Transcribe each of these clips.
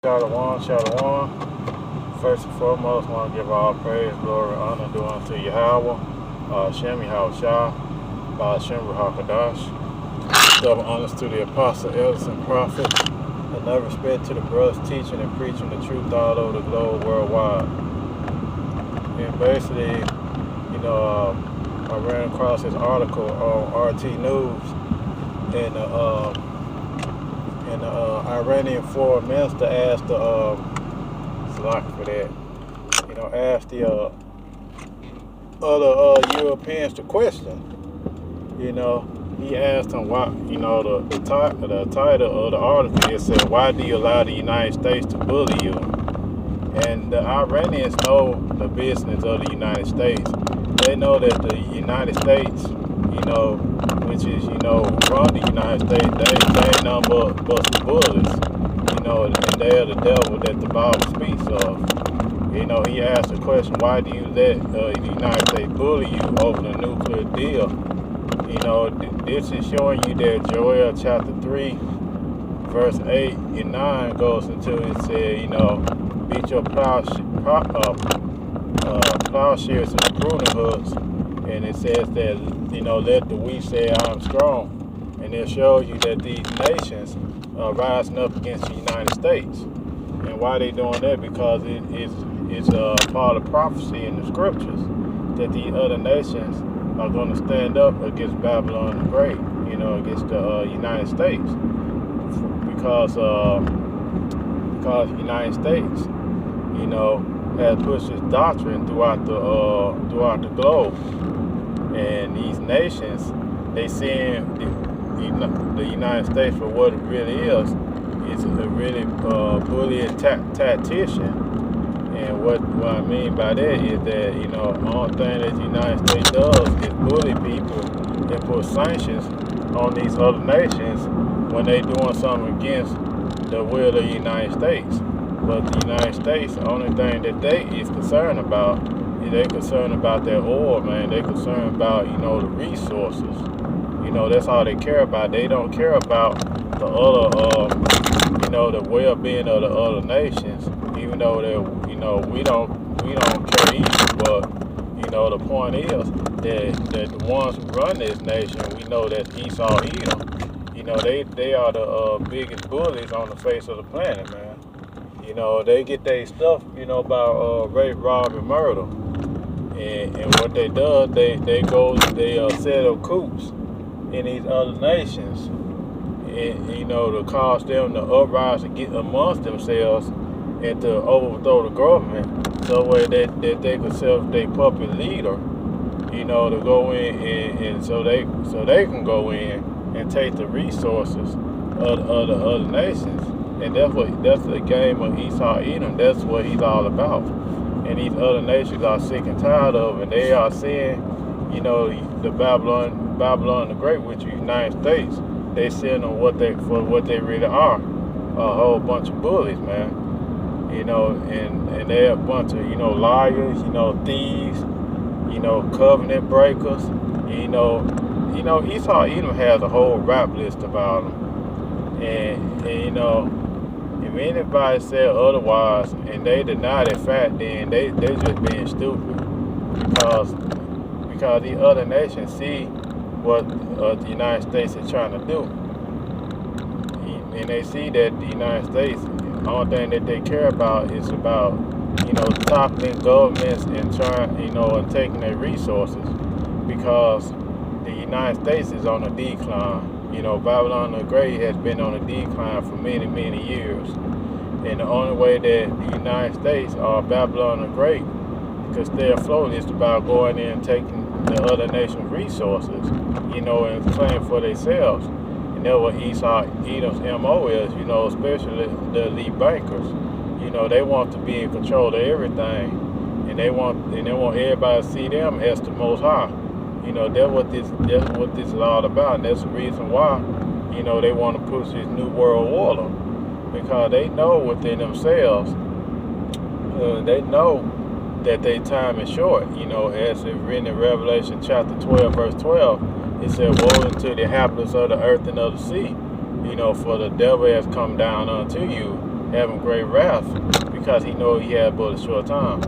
Shalom, shalom. First and foremost, I want to give all praise, glory, and honor due unto Yahweh, Shem Yahushua, Shem Ruhakadash. Double honors to the apostle, elders, and prophets, and love respect to the brothers teaching and preaching the truth all over the globe worldwide. And basically, I ran across this article on RT News, and the Iranian foreign minister asked the asked the other Europeans the question. He asked them why. The title of the article, it said, "Why do you allow the United States to bully you?" And the Iranians know the business of the United States. They know that the United States, which is, run the United States, they ain't nothing but some bullies, and they're the devil that the Bible speaks of. He asked the question, why do you let the United States bully you over the nuclear deal? This is showing you that Joel chapter 3, verse 8 and 9 goes into it, said, beat your plowshares and pruning hooks, and it says that, let the weak say I'm strong. And it shows you that these nations are rising up against the United States. And why they doing that? Because it's part of prophecy in the scriptures that these other nations are going to stand up against Babylon the Great, against the United States. Because the United States, has pushed this doctrine throughout the globe. And these nations, they seeing the United States for what it really is. It's a really bullying tactician. And what I mean by that is that, the only thing that the United States does is bully people and put sanctions on these other nations when they doing something against the will of the United States. But the United States, the only thing that they is concerned about is they concerned about their oil, man. They concerned about, the resources. That's all they care about. They don't care about the other, the well-being of the other nations. Even though that, we don't care either. But, the point is that the ones who run this nation, we know that Esau, Edom. They are the biggest bullies on the face of the planet, man. They get their stuff, about rape, rob, and murder. And what they do, they set up coups in these other nations, and, to cause them to uprise and get amongst themselves and to overthrow the government, so way that they could self their puppet leader, to go in and so they can go in and take the resources of the other nations. And that's the game of Esau Edom. That's what he's all about. And these other nations are sick and tired of, and they are seeing, the Babylon the Great, which is the United States. They seeing them for what they really are, a whole bunch of bullies, man. And they're a bunch of liars, thieves, covenant breakers. Esau Edom has a whole rap list about them, and if anybody said otherwise and they deny that fact, then they just being stupid, because the other nations see what the United States is trying to do, and they see that the United States, the only thing that they care about is about toppling governments and trying and taking their resources, because the United States is on a decline. Babylon the Great has been on a decline for many, many years. And the only way that the United States or Babylon the Great could stay afloat is about going in and taking the other nation's resources, and claim for themselves. And that's what Esau Edom's MO is, especially the elite bankers. They want to be in control of everything, and they want everybody to see them as the Most High. That's what this is all about, and that's the reason why, they want to push this new world order, because they know within themselves, they know that their time is short. As it's written in Revelation chapter 12, verse 12, it said, "Woe unto the inhabitants of the earth and of the sea, for the devil has come down unto you, having great wrath because he knows he had but a short time.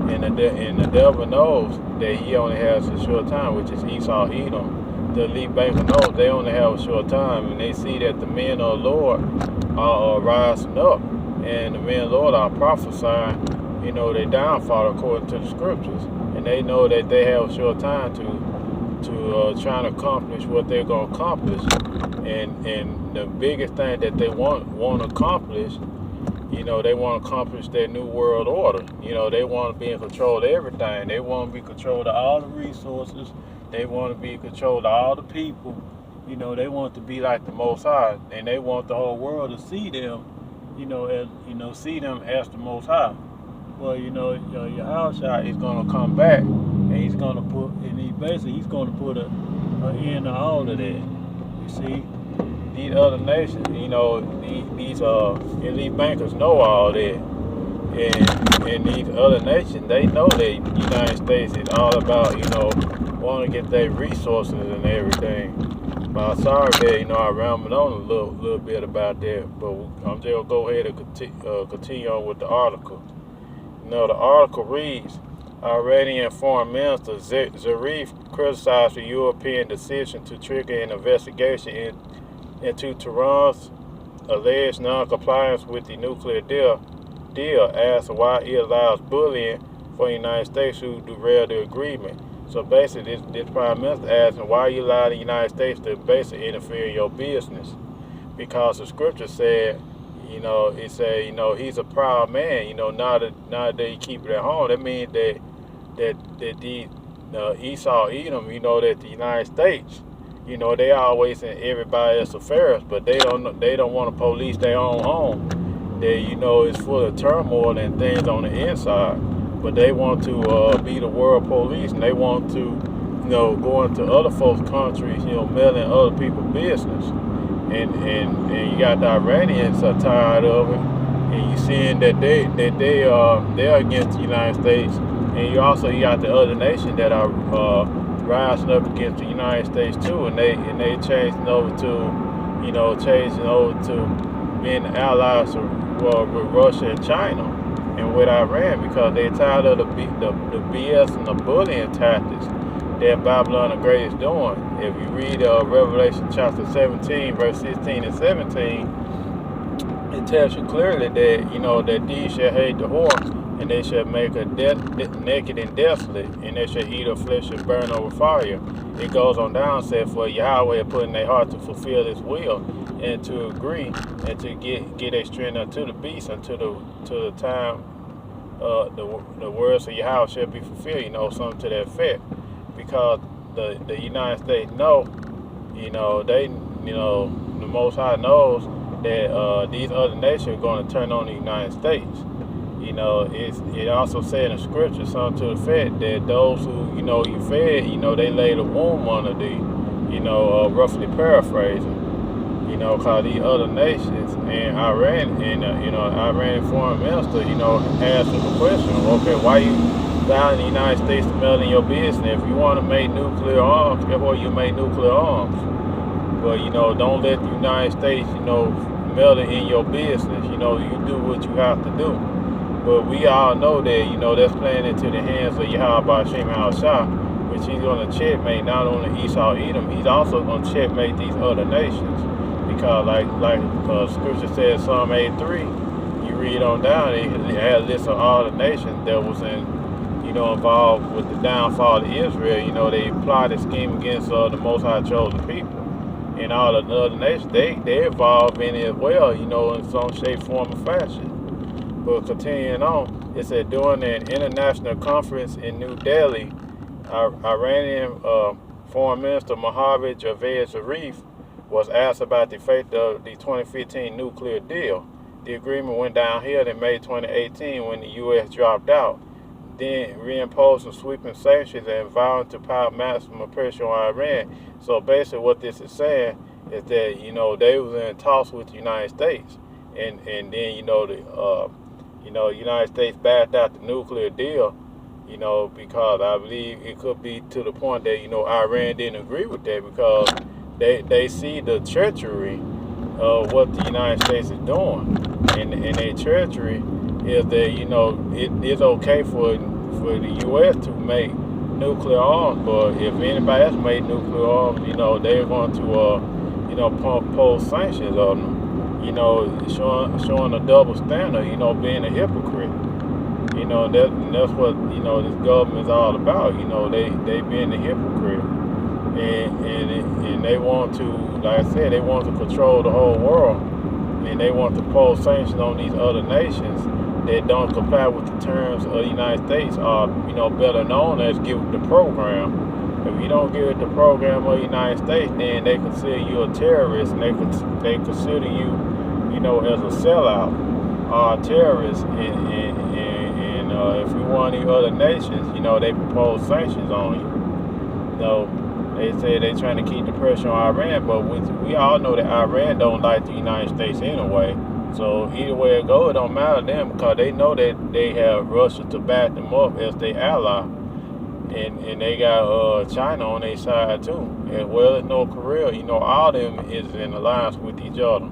And the devil knows that he only has a short time, which is Esau, Edom. The elite banker knows they only have a short time, and they see that the men of the Lord are rising up, and the men of the Lord are prophesying, their downfall according to the scriptures, and they know that they have a short time to try to accomplish what they're going to accomplish, and the biggest thing that they want to accomplish, they want to accomplish their new world order. They want to be in control of everything. They want to be in control of all the resources. They want to be in control of all the people. They want to be like the Most High, and they want the whole world to see them, see them as the Most High. Well, Yahushua is going to come back, and he's going to put an end to all of that. You see, these other nations, these elite bankers know all that, and these other nations, they know that the United States is all about, want to get their resources and everything. But I'm sorry that, I rambled on a little bit about that, but I'm just going to go ahead and continue on with the article. The article reads, Iranian Foreign Minister Zarif criticized the European decision to trigger an investigation into Tehran's alleged non-compliance with the nuclear deal as to why it allows bullying for the United States to derail the agreement. So basically, this Prime Minister asking why you allow the United States to basically interfere in your business, because the scripture said, it said, he's a proud man. Now that he keep it at home, that means that the Esau, Edom, that the United States, they always in everybody else's affairs, but they don't want to police their own home. They, it's full of turmoil and things on the inside, but they want to be the world police, and they want to, go into other folks' countries, meddling other people's business. And you got the Iranians are tired of it, and you seeing that they're against the United States, and you got the other nations that are rising up against the United States too, and they changing over to being allies with Russia and China and with Iran, because they're tired of the BS and the bullying tactics that Babylon the Great is doing. If you read Revelation chapter 17, verse 16 and 17, it tells you clearly that, that these shall hate the whore, and they shall make her naked and desolate, and they shall eat her flesh and burn over fire. It goes on down, said, for Yahweh had put in their heart to fulfill his will, and to agree, and to get a strength unto the beast, unto the time the words of Yahweh shall be fulfilled, something to that effect. Because the United States know, the Most High knows that these other nations are going to turn on the United States. It also said in the scripture something to the effect that those who, you fed, they laid a womb under the, roughly paraphrasing, because these other nations and Iran, and, Iranian foreign minister, asked them the question, okay, why you allowing the United States to meddle in your business? If you want to make nuclear arms, guess what? You make nuclear arms. But, don't let the United States, meddle in your business. You do what you have to do. But we all know that, that's playing into the hands of Yahweh Shem Al-Shah, which he's going to checkmate not only Esau, Edom, he's also going to checkmate these other nations. Because like scripture says, Psalm 83, you read on down, it had a list of all the nations that was involved with the downfall of Israel. They plotted a scheme against the Most High chosen people. And all the other nations, they involved in it as well, in some shape, form, or fashion. But continuing on, it said during an international conference in New Delhi, Iranian Foreign Minister Mohammad Javad Zarif was asked about the fate of the 2015 nuclear deal. The agreement went downhill in May 2018 when the U.S. dropped out, then reimposed some sweeping sanctions and vowed to pile maximum pressure on Iran. So basically what this is saying is that, they was in talks with the United States. And then, the United States backed out the nuclear deal, because I believe it could be to the point that, Iran didn't agree with that, because they see the treachery of what the United States is doing. and their treachery is that, you know, it's okay for the U.S. to make nuclear arms, but if anybody else made nuclear arms, you know, they're going to, you know, impose sanctions on them. You know, showing a double standard. You know, being a hypocrite. You know, that's what, you know, this government is all about. You know, they being a hypocrite, and they want to, like I said, they want to control the whole world, and they want to impose sanctions on these other nations that don't comply with the terms of the United States, are, you know, better known as give it the program. If you don't give it the program of the United States, then they consider you a terrorist, and they consider you, you know, as a sellout or a terrorist. And if you want these other nations, you know, they propose sanctions on you. You know, they say they're trying to keep the pressure on Iran, but we all know that Iran don't like the United States anyway. So either way it goes, it don't matter to them, because they know that they have Russia to back them up as their ally, and they got China on their side too, as well as North Korea. You know, all of them is in alliance with each other.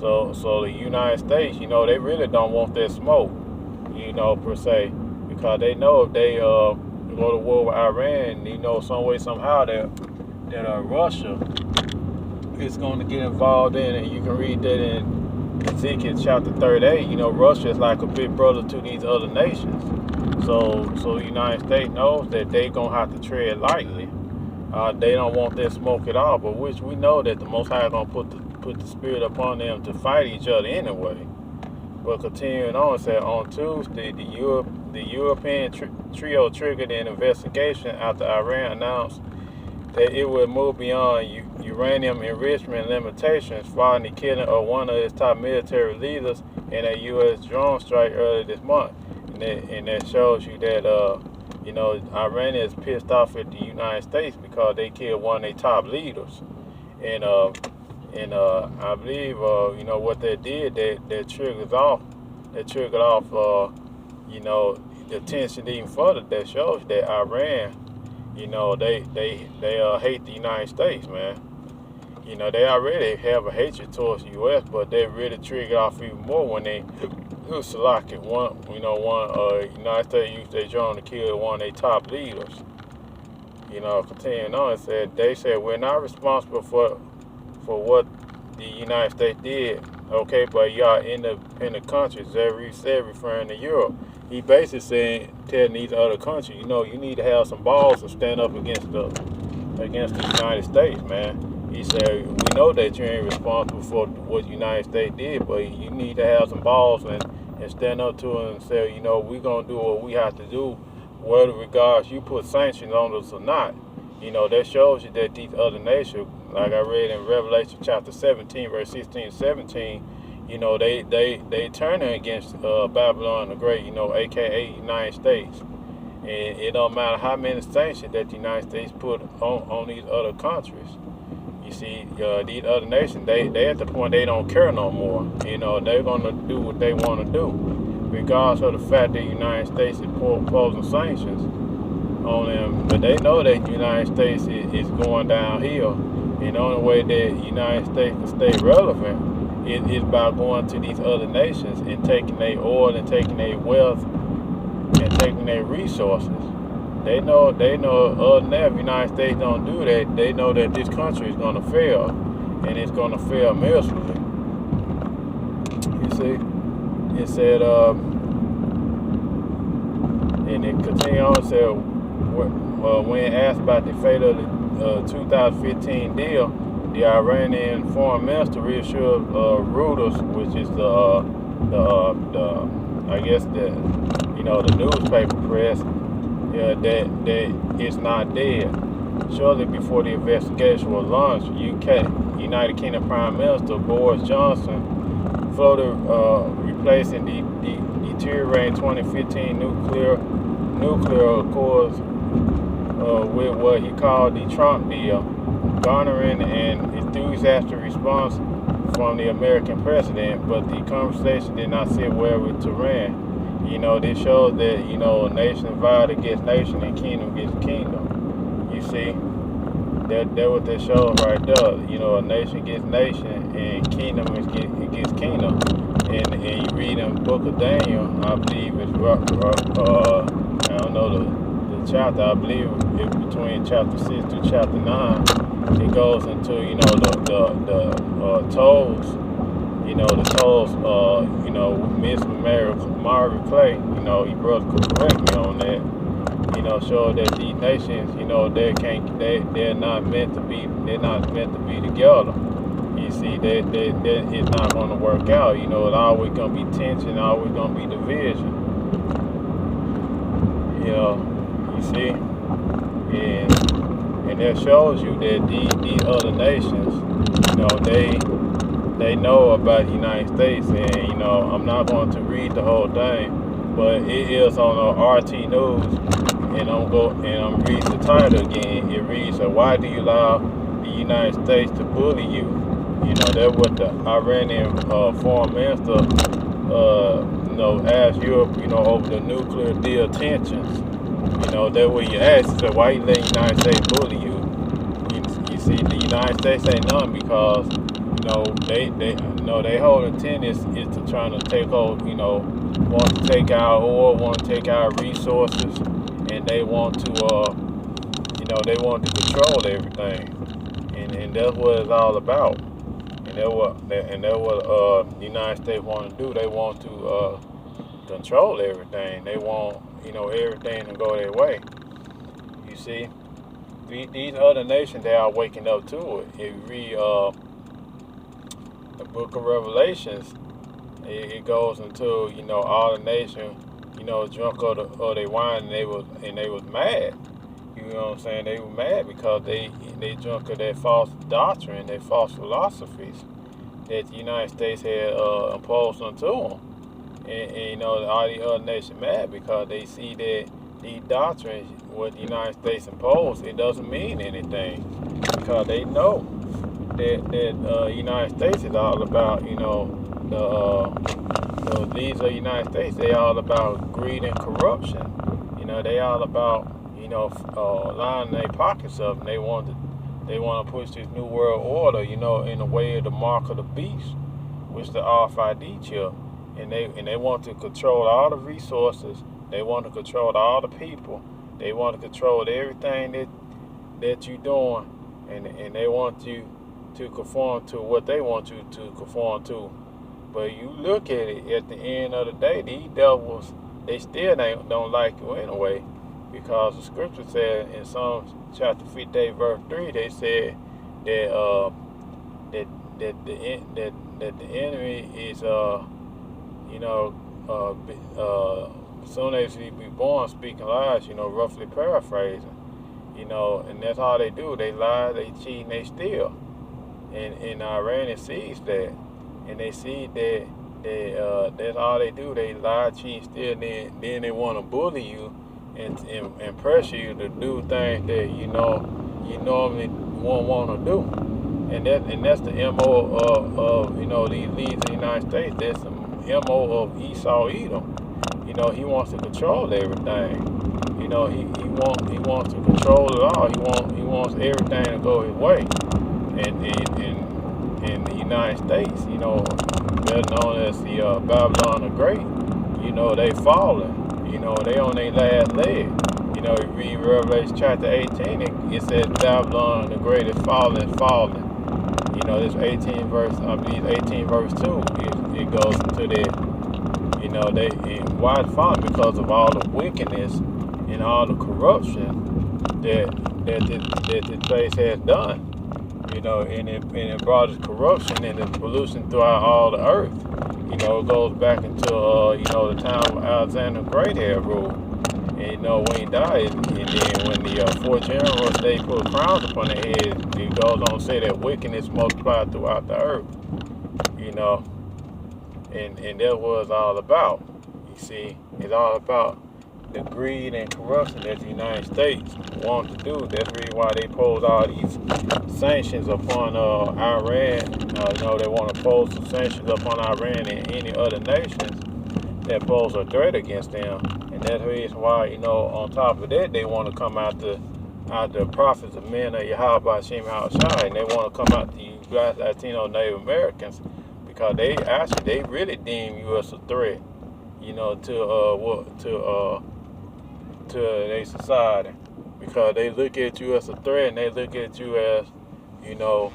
So the United States, you know, they really don't want that smoke, you know, per se, because they know if they go to war with Iran, you know, some way somehow that Russia is going to get involved in it. You can read that in Ezekiel chapter 38. You know, Russia is like a big brother to these other nations. So the United States knows that they're going to have to tread lightly. They don't want that smoke at all, but which we know that the Most High is going to put the spirit upon them to fight each other anyway. But continuing on, it said on Tuesday, the European trio triggered an investigation after Iran announced that it would move beyond uranium enrichment limitations following the killing of one of its top military leaders in a U.S. drone strike earlier this month. And that shows you that, you know, Iran is pissed off at the United States because they killed one of their top leaders. And I believe, you know, what they did, that triggered off, you know, the tension even further. That shows that Iran, you know, they hate the United States, man. You know, they already have a hatred towards the U.S., but they really triggered off even more when they selected one United States used their drone to kill one of their top leaders. You know, continuing on, they said we're not responsible for what the United States did, okay, but y'all independent countries, he said, referring to Europe. He basically telling these other countries, you know, you need to have some balls to stand up against the United States, man. He said, we know that you ain't responsible for what the United States did, but you need to have some balls and stand up to it and say, you know, we're going to do what we have to do, whether regards you put sanctions on us or not. You know, that shows you that these other nations, like I read in Revelation chapter 17, verse 16 and 17, you know, they turning against Babylon the Great, you know, a.k.a. United States. And it don't matter how many sanctions that the United States put on these other countries. You see, these other nations, they at the point they don't care no more. You know, they're going to do what they want to do, regardless of the fact that the United States is imposing sanctions on them. But they know that the United States is going downhill. And the only way that the United States can stay relevant is by going to these other nations and taking their oil and taking their wealth and taking their resources. They know other than that, if the United States don't do that, they know that this country is going to fail, and it's going to fail miserably. You see, it said, and it continued on and said, when asked about the fate of the 2015 deal, the Iranian foreign minister reassured Reuters, which is the newspaper press, that it's not dead. Shortly before the investigation was launched, United Kingdom Prime Minister Boris Johnson floated replacing the deteriorating 2015 nuclear accords with what he called the Trump deal, garnering an enthusiastic response from the American president, but the conversation did not sit well with Tehran. You know, this shows that, you know, nation divided against nation and kingdom against kingdom. You see, that what that shows right there. You know, a nation against nation and kingdom against kingdom. and you read in the book of Daniel, I believe it's I don't know the chapter. I believe it's between chapter 6 to chapter 9. It goes into the tolls. The tolls. Miss Margaret Clay. Your brother could correct me on that. Show that these nations, they're not meant to be. They're not meant to be together. You see, that it's not going to work out. It's always going to be tension, always going to be division. You see, and that shows you that these other nations, they know about the United States, and I'm not going to read the whole thing, but it is on RT News, and I'm reading the title again. It reads, "Why do you allow the United States to bully you?" That's what the Iranian foreign minister, asked Europe, over the nuclear deal tensions. That's what he asked. He said, why you letting the United States bully you? You see, the United States ain't none because, they whole intent is to trying to take over, want to take our oil, want to take our resources, and they want to, they want to control everything. And that's what it's all about. And that's what the United States want to do. They want to control everything. They want everything to go their way. You see, these other nations, they are waking up to it. If you read the Book of Revelations, it goes into all the nations drunk of their wine, and they was mad. You know what I'm saying? They were mad because they drunk of their false doctrine, their false philosophies that the United States had imposed onto them. And all the other nations mad because they see that these doctrines, what the United States imposed, it doesn't mean anything, because they know that United States is all about, these are United States, they all about greed and corruption. They all about lining their pockets up, and they want to push this new world order, in the way of the mark of the beast, which the RFID chip, and they want to control all the resources. They want to control all the people. They want to control everything that you're doing, and they want you to conform to what they want you to conform to. But you look at it, at the end of the day, these devils, they still don't like you anyway. Because the scripture said in Psalms chapter 58, verse 3, they said that the enemy is as soon as he be born, speaking lies, roughly paraphrasing, and that's all they do. They lie, they cheat, and they steal. And Iran sees that, and they see that that's all they do. They lie, cheat, steal, then they want to bully you. And pressure you to do things that you normally won't want to do, and that's the MO of these leaders in the United States. That's the MO of Esau Edom. He wants to control everything. He wants to control it all. He wants everything to go his way. And in the United States, better known as the Babylon the Great, they falling. They on their last leg. You read Revelation chapter 18, it says Babylon the Great is falling. This 18 verse, I believe 18 verse 2, it goes into that. Why it's falling? Because of all the wickedness and all the corruption that this place has done. And it brought its corruption and its pollution throughout all the earth. It goes back into the time of Alexander the Great had ruled. And when he died, and then when the four generals, they put crowns upon their head, it goes on to say that wickedness multiplied throughout the earth. And that was all about. You see, it's all about the greed and corruption that the United States want to do. That's the reason why they pose all these sanctions upon Iran. They want to pose some sanctions upon Iran and any other nations that pose a threat against them. And that's the reason why, on top of that, they want to come out the prophets of men of Yahweh Shem Shai, and they want to come out the Black Latino Native Americans, because because they really deem you as a threat, you know, to their society, because they look at you as a threat, and they look at you as, you know,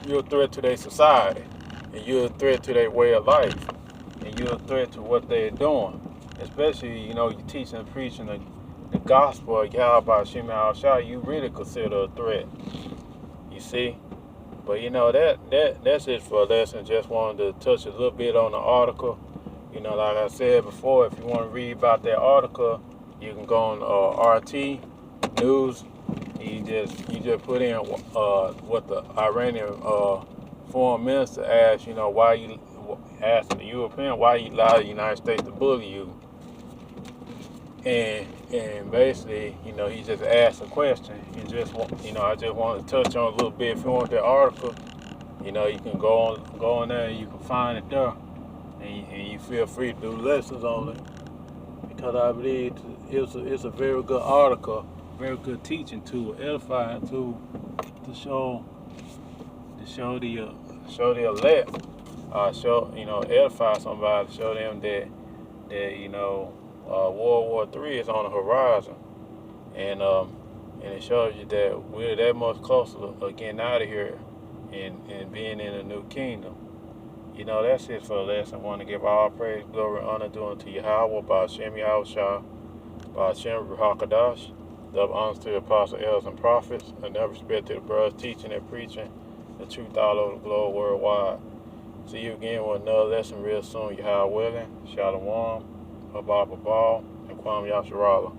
you're a threat to their society, and you're a threat to their way of life, and you're a threat to what they're doing. Especially, you know, you teaching and preaching the gospel of Yahweh Shem Shah, you really consider a threat. You see? But you know, that's it for a lesson. Just wanted to touch a little bit on the article. You know, like I said before, if you want to read about that article, you can go on RT News. You just put in what the Iranian foreign minister asked. You know, why you asking the European why you allow the United States to bully you. And basically, you know, he just asked a question. I just want to touch on a little bit. If you want that article, you know, you can go on there and you can find it there, and you feel free to do lessons on it, because I believe it's a very good article, very good teaching tool, edifying tool to show the elect, edify somebody, show them that you know. World War III is on the horizon, and it shows you that we're that much closer to getting out of here and being in a new kingdom. You know, that's it for the lesson. I want to give all praise, glory, and honor due unto Yahweh, by Shem Yahushua, by Shem Ruhakadash, double honors to the apostles, elders, and prophets, and never respect to the brothers teaching and preaching the truth all over the globe worldwide. See you again with another lesson real soon, Yahweh willing. Shalom. Abba Ball, and Kwam Yasharala.